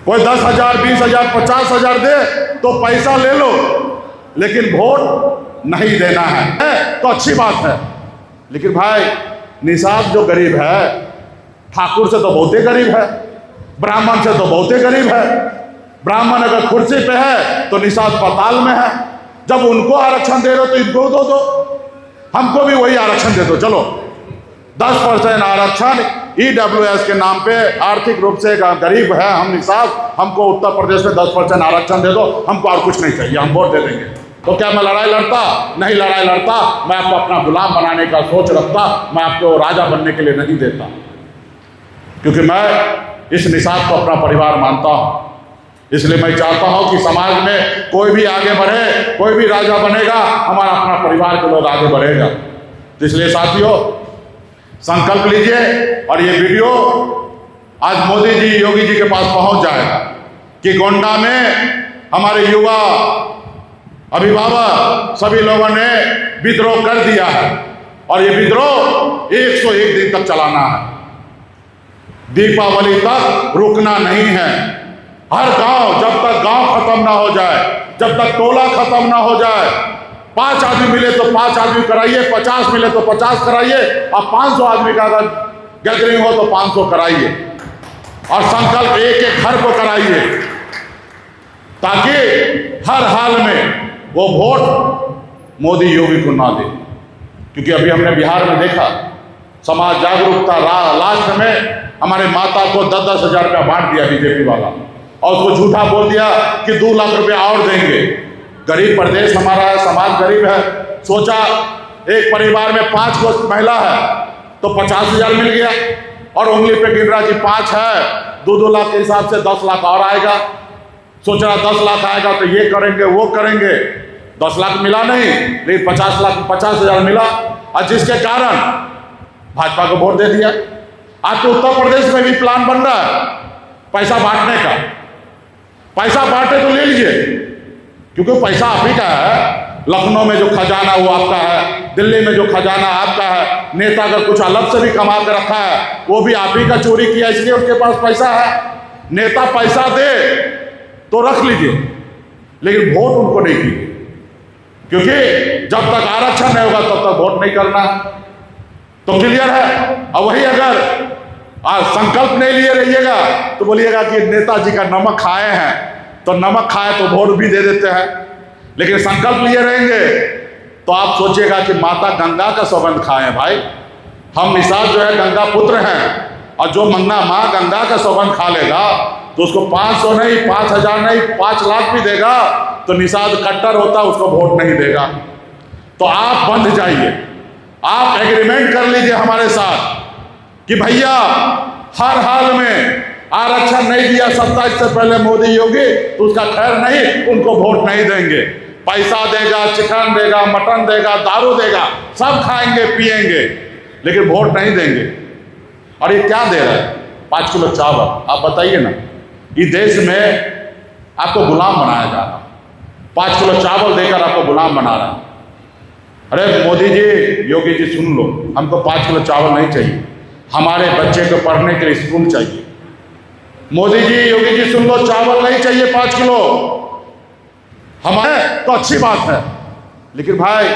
कोई 10,000, 20,000, 50,000 दे तो पैसा ले लो, लेकिन वोट नहीं देना है तो अच्छी बात है। लेकिन भाई निषाद जो गरीब है, ठाकुर से तो बहुते गरीब है, ब्राह्मण से तो बहुते गरीब है। ब्राह्मण अगर कुर्सी पे है तो निषाद पाताल में है। जब उनको आरक्षण दे रहे हो तो इनको दो, हमको भी वही आरक्षण दे दो। चलो 10% आरक्षण EWS के नाम पे, आर्थिक रूप से गरीब है हम निषाद, हमको उत्तर प्रदेश में 10% आरक्षण दे दो, हमको और कुछ नहीं चाहिए, हम वोट दे देंगे। तो क्या मैं लड़ाई लड़ता? नहीं लड़ाई लड़ता। मैं आपको अपना गुलाम बनाने का सोच रखता, मैं आपको राजा बनने के लिए नहीं देता, क्योंकि मैं इस निषाद को अपना परिवार मानता हूँ। इसलिए मैं चाहता हूँ कि समाज में कोई भी आगे बढ़े, कोई भी राजा बनेगा, हमारा अपना परिवार के लोग आगे बढ़ेगा। तो इसलिए साथियों संकल्प लीजिए और ये वीडियो आज मोदी जी, योगी जी के पास पहुंच जाएगा कि गोंडा में हमारे युवा अभिभावक सभी लोगों ने विद्रोह कर दिया है और ये विद्रोह 101 दिन तक चलाना है, दीपावली तक रुकना नहीं है। हर गांव, जब तक गांव खत्म ना हो जाए, जब तक टोला खत्म ना हो जाए, 5 आदमी मिले तो 5 आदमी कराइए, 50 मिले तो 50 कराइए, और 500 आदमी का अगर गैदरिंग हो तो 500 कराइए, और संकल्प एक घर को कराइए, ताकि हर हाल में वो वोट मोदी योगी को ना दे। क्योंकि अभी हमने बिहार में देखा समाज जागरूकता, लास्ट में हमारे माता को 10-10 हज़ार रुपया बांट दिया बीजेपी वाला, और उसको झूठा बोल दिया कि 2 लाख रुपया और देंगे। गरीब प्रदेश हमारा है, समाज गरीब है। सोचा एक परिवार में 5 गो महिला है तो 50,000 मिल गया, और उंगली पे गिन रहा कि 5 है, 2-2 लाख के हिसाब से 10 लाख और आएगा। सोच रहा 10 लाख आएगा तो ये करेंगे वो करेंगे, 10 लाख मिला नहीं, लेकिन 50,000 मिला, और जिसके कारण भाजपा को वोट दे दिया। आज तो उत्तर प्रदेश में भी प्लान बन रहा है पैसा बांटने का। पैसा बांटे तो ले लीजिए, क्योंकि पैसा आप ही का है। लखनऊ में जो खजाना वो आपका है, दिल्ली में जो खजाना आपका है। नेता अगर कुछ अलग से भी कमा कर रखा है वो भी आप ही का चोरी किया, इसलिए उसके पास पैसा है। नेता पैसा दे तो रख लीजिए, लेकिन वोट उनको नहीं कीजिए, क्योंकि जब तक आरक्षण नहीं होगा तब तक वोट नहीं करना है। तो क्लियर है। और वही अगर संकल्प नहीं लिए रहिएगा तो बोलिएगा कि नेताजी का नमक खाए हैं, तो नमक खाए तो वोट भी दे देते हैं। लेकिन संकल्प लिए रहेंगे तो आप सोचिएगा कि माता गंगा का सौगंध खाए हैं। भाई हम निषाद जो है गंगा पुत्र हैं, और जो मंगा माँ गंगा का सौगंध खा लेगा तो उसको 500 नहीं, 5,000 नहीं, 5 लाख भी देगा तो निषाद कट्टर होता, उसको वोट नहीं देगा। तो आप बंध जाइए, आप एग्रीमेंट कर लीजिए हमारे साथ कि भैया हर हाल में आरक्षण नहीं दिया 27 से पहले मोदी योगी तो उसका खैर नहीं, उनको वोट नहीं देंगे। पैसा देगा, चिकन देगा, मटन देगा, दारू देगा, सब खाएंगे पिएंगे, लेकिन वोट नहीं देंगे। और ये क्या दे रहा है? 5 किलो चावल। आप बताइए ना, इस देश में आपको गुलाम बनाया जा रहा, 5 किलो चावल देकर आपको गुलाम बना रहा है। अरे मोदी जी, योगी जी सुन लो, हमको 5 किलो चावल नहीं चाहिए, हमारे बच्चे को पढ़ने के लिए स्कूल चाहिए। मोदी जी, योगी जी सुन लो, चावल नहीं चाहिए 5 किलो हमारे, तो अच्छी बात है। लेकिन भाई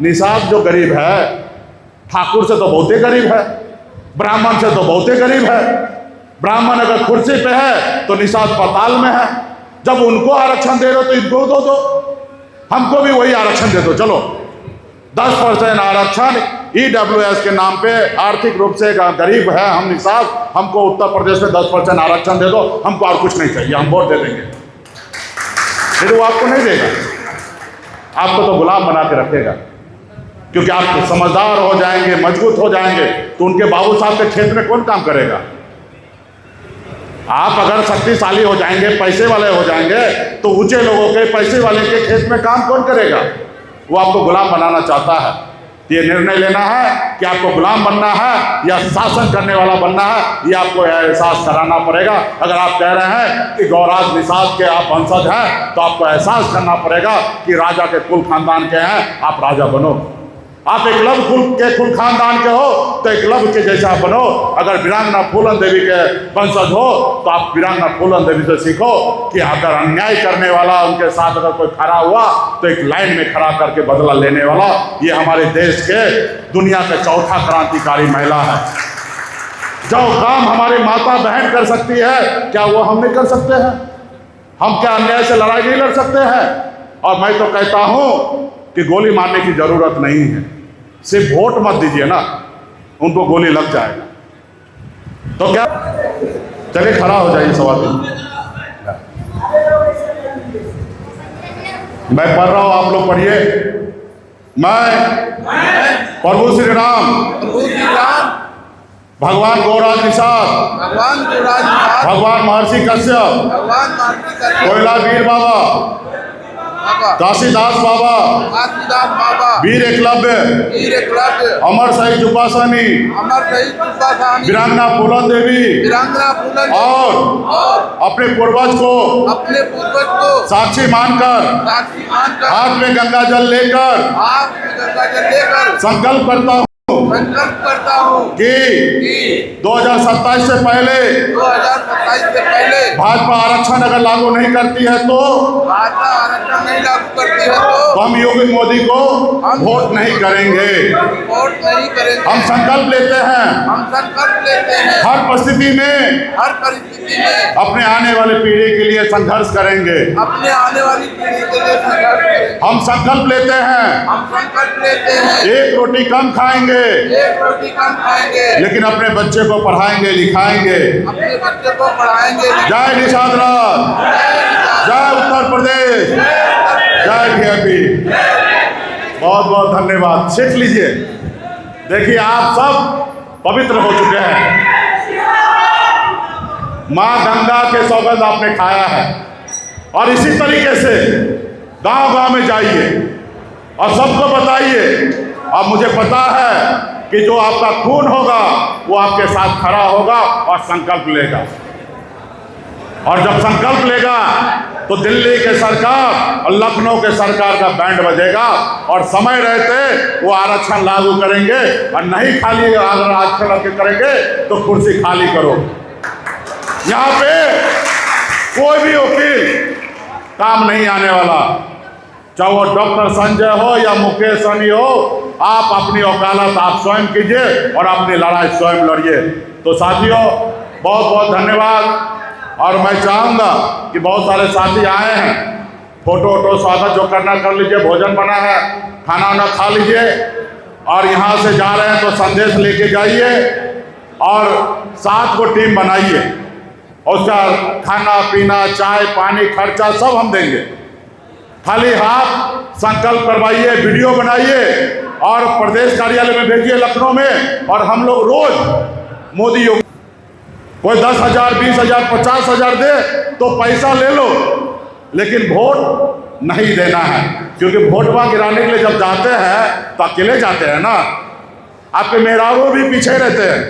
निषाद जो गरीब है, ठाकुर से तो बहुते गरीब है, ब्राह्मण से तो बहुते गरीब है। ब्राह्मण अगर कुर्सी पे है तो निषाद पाताल में है। जब उनको आरक्षण दे रहे हो तो इनको दो, हमको भी वही आरक्षण दे दो। चलो 10% आरक्षण EWS के नाम पे, आर्थिक रूप से गरीब है हम निषाद, हमको उत्तर प्रदेश में 10% आरक्षण दे दो, हमको और कुछ नहीं चाहिए, हम वोट दे देंगे। फिर वो आपको नहीं देगा, आपको तो गुलाम बना के रखेगा, क्योंकि आप समझदार हो जाएंगे, मजबूत हो जाएंगे तो उनके बाबू साहब के खेत में कौन काम करेगा? आप अगर शक्तिशाली हो जाएंगे, पैसे वाले हो जाएंगे, तो ऊंचे लोगों के, पैसे वाले के खेत में काम कौन करेगा? वो आपको गुलाम बनाना चाहता है। ये निर्णय लेना है कि आपको गुलाम बनना है या शासन करने वाला बनना है, ये आपको एहसास कराना पड़ेगा। अगर आप कह रहे हैं कि गौराज निषाद के आप वंशज हैं, तो आपको एहसास करना पड़ेगा कि राजा के कुल खानदान के हैं, आप राजा बनो। आप एकलव्य कुल खानदान के हो तो एकलव्य के जैसा बनो। अगर वीरांगना फूलन देवी के वंशज हो तो आप वीरांगना फूलन देवी से सीखो कि अगर अन्याय करने वाला उनके साथ अगर कोई खड़ा हुआ तो एक लाइन में खड़ा करके बदला लेने वाला ये हमारे देश के दुनिया का चौथा क्रांतिकारी महिला है। जो काम हमारी माता बहन कर सकती है क्या वो हम नहीं कर सकते हैं? हम क्या अन्याय से लड़ाई नहीं लड़ सकते हैं? और मैं तो कहता हूं कि गोली मारने की जरूरत नहीं है, सिर्फ वोट मत दीजिए ना, उनको गोली लग जाएगा। तो क्या चलिए खड़ा हो जाइए सवाल। मैं पढ़ रहा हूं, आप लोग पढ़िए। मैं प्रभु श्री राम भगवान गौराज निषाद भगवान महर्षि कश्यप कोयला वीर बाबा काशीदास बाबा वीर एकलव्य अमर शहीद जुब्बासानी वीरांगना फूलन देवी और अपने पूर्वज को साक्षी मानकर हाथ में गंगा जल लेकर संकल्प करता हूँ कि 2027 से पहले भाजपा आरक्षण अगर लागू नहीं करती है तो हम योगी मोदी को वोट नहीं करेंगे। हम संकल्प लेते हैं हर परिस्थिति में अपने आने वाली पीढ़ी के लिए संघर्ष करेंगे। हम संकल्प लेते हैं एक रोटी कम खाएंगे लेकिन अपने बच्चे को पढ़ाएंगे लिखाएंगे। जय निषाद राज, जय उत्तर प्रदेश, जय बीजेपी। बहुत बहुत धन्यवाद। सीख लीजिए। देखिए आप सब पवित्र हो चुके हैं। माँ गंगा के सौगंध आपने खाया है और इसी तरीके से गांव गांव में जाइए और सबको बताइए। अब मुझे पता है कि जो आपका खून होगा वो आपके साथ खड़ा होगा और संकल्प लेगा। और जब संकल्प लेगा तो दिल्ली के सरकार और लखनऊ के सरकार का बैंड बजेगा और समय रहते वो आरक्षण लागू करेंगे। और नहीं खाली अगर आरक्षण करेंगे तो कुर्सी खाली करो। यहाँ पे कोई भी वकील काम नहीं आने वाला, चाहे वो डॉक्टर संजय हो या मुकेश सहनी हो। आप अपनी वकालत आप स्वयं कीजिए और अपनी लड़ाई स्वयं लड़िए। तो साथियों बहुत बहुत धन्यवाद। और मैं चाहूँगा कि बहुत सारे साथी आए हैं, फोटो वोटो स्वागत जो करना कर लीजिए। भोजन बना है, खाना वाना खा लीजिए और यहाँ से जा रहे हैं तो संदेश लेके जाइए और 7 को टीम बनाइए। उसका खाना पीना चाय पानी खर्चा सब हम देंगे। खाली हाथ संकल्प करवाइए, वीडियो बनाइए और प्रदेश कार्यालय में भेजिए लखनऊ में। और हम लोग रोज मोदी योगी कोई 10,000 20,000 50,000 दे तो पैसा ले लो, लेकिन वोट नहीं देना है। क्योंकि वोट वहाँ गिराने के लिए जब जाते हैं तो अकेले जाते हैं ना, आपके मेहरारू भी पीछे रहते हैं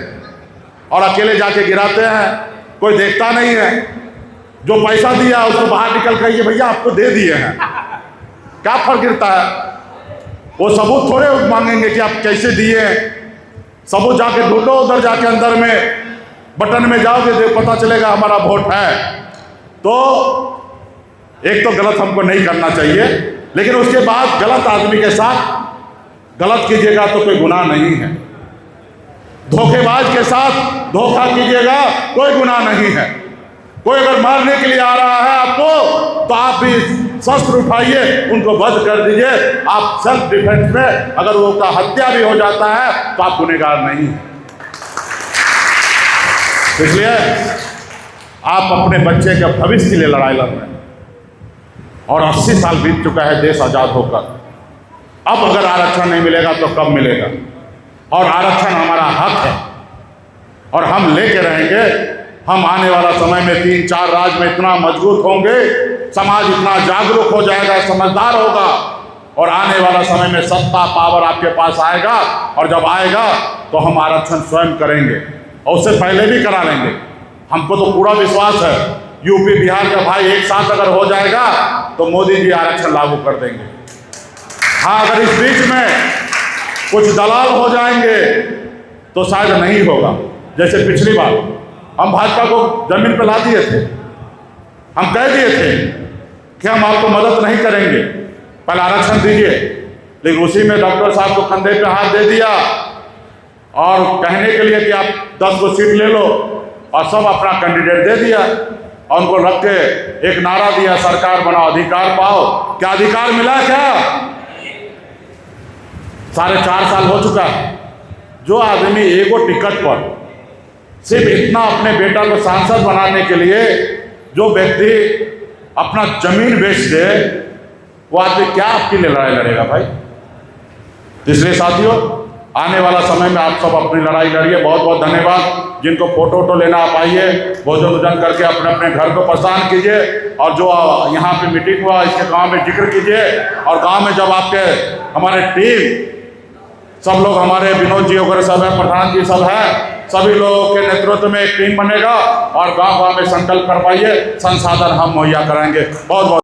और अकेले जाके गिराते हैं, कोई देखता नहीं है। जो पैसा दिया उसको बाहर निकल कर ये भैया आपको दे दिए हैं, क्या फर्क गिरता है? वो सबूत थोड़े मांगेंगे कि आप कैसे दिए। सबूत जाके ढूंढो, उधर जाके अंदर में बटन में जाओगे तो पता चलेगा हमारा वोट है। तो एक तो गलत हमको नहीं करना चाहिए, लेकिन उसके बाद गलत आदमी के साथ गलत कीजिएगा तो कोई गुनाह नहीं है। धोखेबाज के साथ धोखा कीजिएगा कोई गुनाह नहीं है। कोई अगर मारने के लिए आ रहा है आपको तो आप भी शस्त्र उठाइए, उनको वध कर दीजिए। आप सेल्फ डिफेंस में अगर उनका हत्या भी हो जाता है तो आप गुनहगार नहीं हैं। इसलिए आप अपने बच्चे के भविष्य के लिए लड़ाई लड़ रहे हैं और 80 साल बीत चुका है देश आज़ाद होकर। अब अगर आरक्षण नहीं मिलेगा तो कब मिलेगा? और आरक्षण हमारा हक है और हम लेके रहेंगे। हम आने वाला समय में 3-4 राज्य में इतना मजबूत होंगे, समाज इतना जागरूक हो जाएगा, समझदार होगा और आने वाला समय में सत्ता पावर आपके पास आएगा। और जब आएगा तो हम आरक्षण स्वयं करेंगे और उससे पहले भी करा लेंगे। हमको तो पूरा विश्वास है यूपी बिहार का भाई एक साथ अगर हो जाएगा तो मोदी जी आरक्षण लागू कर देंगे। हाँ, अगर इस बीच में कुछ दलाल हो जाएंगे तो शायद नहीं होगा। जैसे पिछली बार हम भाजपा को जमीन पर ला दिए थे, हम कह दिए थे कि हम आपको मदद नहीं करेंगे, पहले आरक्षण दीजिए, लेकिन उसी में डॉक्टर साहब को कंधे पे हाथ दे दिया और कहने के लिए कि आप 10 को सीट ले लो, और सब अपना कैंडिडेट दे दिया और उनको रख के एक नारा दिया, सरकार बनाओ अधिकार पाओ। क्या अधिकार मिला? क्या 4.5 साल हो चुका है। जो आदमी एगो टिकट पर सिर्फ इतना अपने बेटा को सांसद बनाने के लिए जो व्यक्ति अपना जमीन बेच दे, वो आदमी क्या आपके लिए लड़ाई लड़ेगा भाई? इसलिए साथियों, आने वाला समय में आप सब अपनी लड़ाई लड़िए। बहुत बहुत धन्यवाद। जिनको फोटो लेना आप आइए, भोजन वोजन करके अपने अपने घर को प्रस्थान कीजिए, और जो यहाँ पे मीटिंग हुआ इसके गांव में जिक्र कीजिए। और गांव में जब आपके हमारे टीम सब लोग, हमारे विनोद जी वगैरह सब है, प्रधान जी सब है, सभी लोगों के नेतृत्व में एक टीम बनेगा और गांव गांव में संकल्प करवाइए, संसाधन हम मुहैया कराएंगे। बहुत बहुत